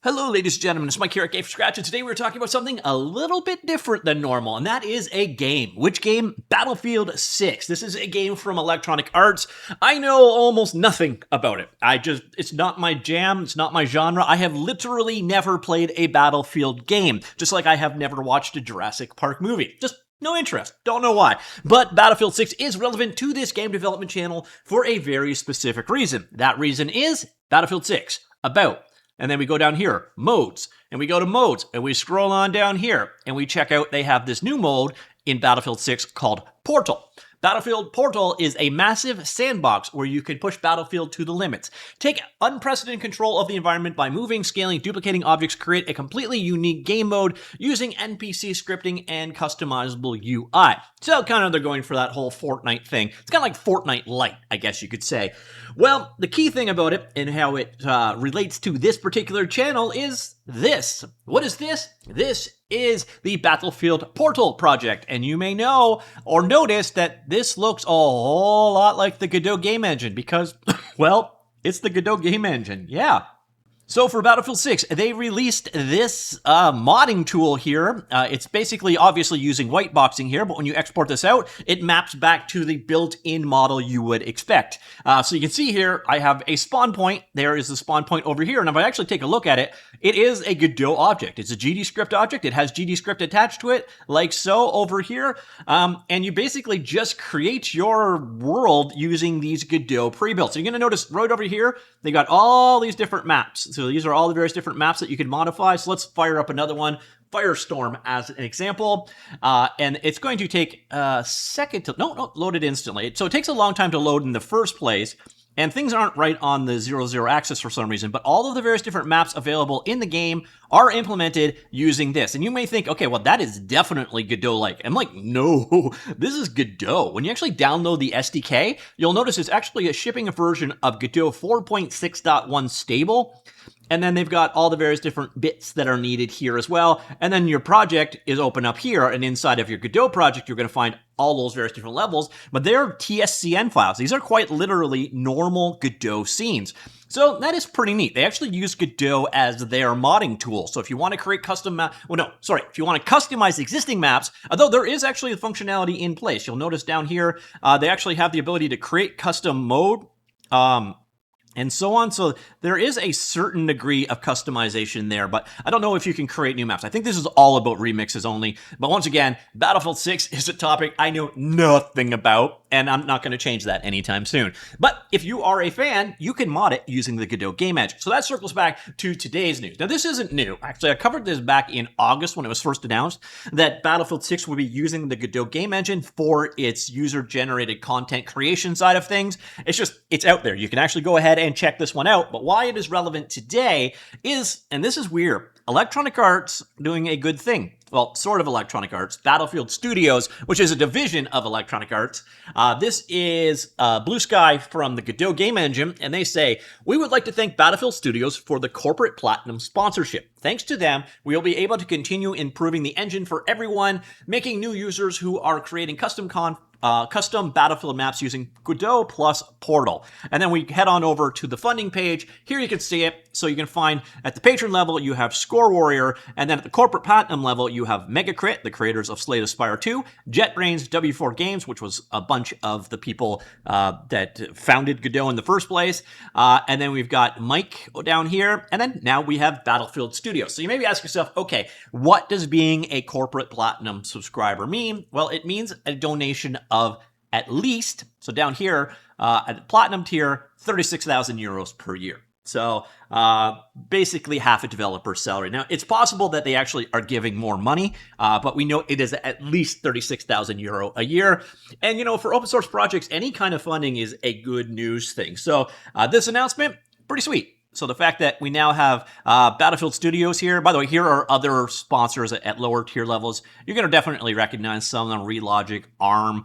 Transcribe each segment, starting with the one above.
Hello, ladies and gentlemen, it's Mike here at Gamefromscratch, and today we're talking about something a little bit different than normal, and that is a game. Which game? Battlefield 6. This is a game from Electronic Arts. I know almost nothing about it. It's not my jam, it's not my genre. I have literally never played a Battlefield game, just like I have never watched a Jurassic Park movie. Just no interest. Don't know why. But Battlefield 6 is relevant to this game development channel for a very specific reason. That reason is Battlefield 6. About. And then we go down here, modes, and we go to modes, and we scroll on down here, and we check out they have this new mode in Battlefield 6 called Portal. Battlefield Portal is a massive sandbox where you can push Battlefield to the limits. Take unprecedented control of the environment by moving, scaling, duplicating objects, create a completely unique game mode using NPC scripting and customizable UI. So kind of they're going for that whole Fortnite thing. It's kind of like Fortnite Lite, I guess you could say. Well, the key thing about it and how it relates to this particular channel is this. What is this? This is the Battlefield Portal project, and you may know or notice that this looks a whole lot like the Godot game engine because, well, it's the Godot game engine, yeah. So for Battlefield 6, they released this modding tool here. It's basically obviously using whiteboxing here, but when you export this out, it maps back to the built-in model you would expect. So you can see here, I have a spawn point. There is the spawn point over here, and if I actually take a look at it, it is a Godot object. It's a GDScript object. It has GDScript attached to it, like so over here. And you basically just create your world using these Godot pre-builts. So you're going to notice right over here, they got all these different maps. So these are all the various different maps that you can modify. So let's fire up another one, Firestorm as an example. And it's going to take a second to, load it instantly. So it takes a long time to load in the first place. And things aren't right on the 0-0 axis for some reason, but all of the various different maps available in the game are implemented using this. And you may think, okay, well, that is definitely Godot-like. I'm like, no, this is Godot. When you actually download the SDK, you'll notice it's actually a shipping version of Godot 4.6.1 stable. And then they've got all the various different bits that are needed here as well. And then your project is open up here. And inside of your Godot project, you're going to find all those various different levels. But they're TSCN files. These are quite literally normal Godot scenes. So that is pretty neat. They actually use Godot as their modding tool. So if you want to create custom if you want to customize existing maps, although there is actually a functionality in place. You'll notice down here, they actually have the ability to create custom mode. And so on. So there is a certain degree of customization there, but I don't know if you can create new maps. I think this is all about remixes only. But once again, Battlefield 6 is a topic I know nothing about, and I'm not going to change that anytime soon. But if you are a fan, you can mod it using the Godot game engine. So that circles back to today's news. Now, this isn't new. Actually, I covered this back in August when it was first announced that Battlefield 6 would be using the Godot game engine for its user-generated content creation side of things. It's out there. You can actually go ahead and check this one out. But why it is relevant today is, and this is weird, Electronic Arts doing a good thing. Well, sort of Electronic Arts, Battlefield Studios, which is a division of Electronic Arts. This is Blue Sky from the Godot game engine, and they say, we would like to thank Battlefield Studios for the corporate platinum sponsorship. Thanks to them, we will be able to continue improving the engine for everyone, making new users who are creating custom Battlefield maps using Godot plus Portal. And then we head on over to the funding page. Here you can see it. So you can find at the patron level, you have Score Warrior. And then at the corporate platinum level, you have Megacrit, the creators of Slay the Spire 2, JetBrains, W4 Games, which was a bunch of the people that founded Godot in the first place. And then we've got Mike down here. And then now we have Battlefield Studios. So you maybe ask yourself, okay, what does being a corporate platinum subscriber mean? Well, it means a donation of at least, so down here at the platinum tier, 36,000 euros per year. So basically half a developer's salary. Now, it's possible that they actually are giving more money, but we know it is at least 36,000 euro a year. And, for open source projects, any kind of funding is a good news thing. So this announcement, pretty sweet. So the fact that we now have Battlefield Studios here, by the way, here are other sponsors at lower tier levels. You're going to definitely recognize some of them, Relogic, ARM,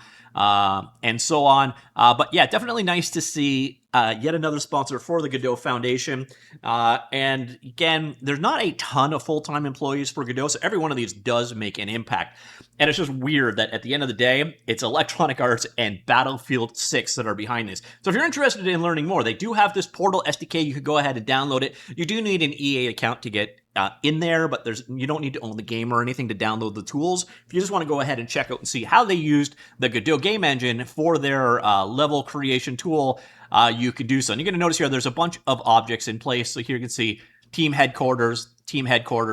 and so on. But yeah, definitely nice to see Yet another sponsor for the Godot Foundation. And again, there's not a ton of full-time employees for Godot, so every one of these does make an impact. And it's just weird that at the end of the day, it's Electronic Arts and Battlefield 6 that are behind this. So if you're interested in learning more, they do have this Portal SDK. You could go ahead and download it. You do need an EA account to get in there, but you don't need to own the game or anything to download the tools. If you just want to go ahead and check out and see how they used the Godot game engine for their level creation tool, you could do so. And you're going to notice here there's a bunch of objects in place. So here you can see team headquarters.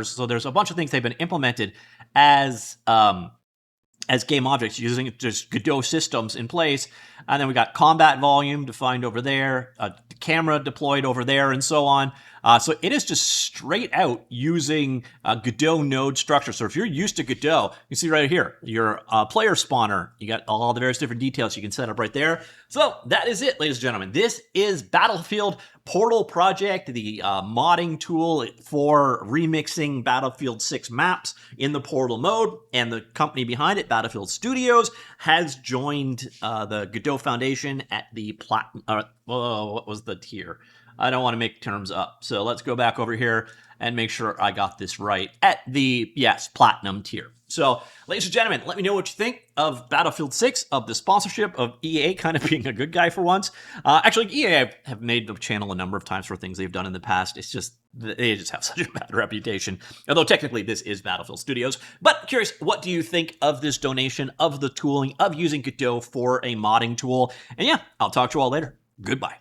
So there's a bunch of things they've been implemented as game objects using just Godot systems in place. And then we got combat volume defined over there, camera deployed over there, and so on. So it is just straight out using Godot node structure. So if you're used to Godot, you see right here, your player spawner, you got all the various different details you can set up right there. So that is it, ladies and gentlemen. This is Battlefield Portal Project, the modding tool for remixing Battlefield 6 maps in the Portal mode. And the company behind it, Battlefield Studios, has joined the Godot Foundation at the platinum. What was the tier? I don't want to make terms up. So let's go back over here and make sure I got this right. At the, yes, platinum tier. So, ladies and gentlemen, let me know what you think of Battlefield 6, of the sponsorship of EA kind of being a good guy for once. Actually, EA have made the channel a number of times for things they've done in the past. It's just, they just have such a bad reputation. Although technically this is Battlefield Studios. But curious, what do you think of this donation, of the tooling, of using Godot for a modding tool? And yeah, I'll talk to you all later. Goodbye.